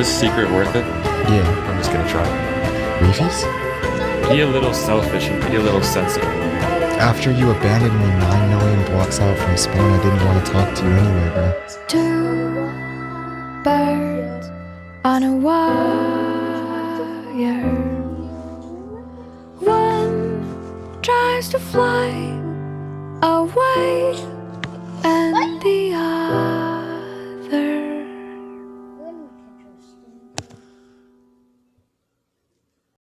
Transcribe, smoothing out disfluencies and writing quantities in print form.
this secret worth it? Yeah. I'm just gonna try. Reeves? Be a little selfish and be a little sensitive. After you abandoned me 9 million blocks out from spawn, I didn't want to talk to you anyway, bro. Two birds on a wire. One tries to fly away.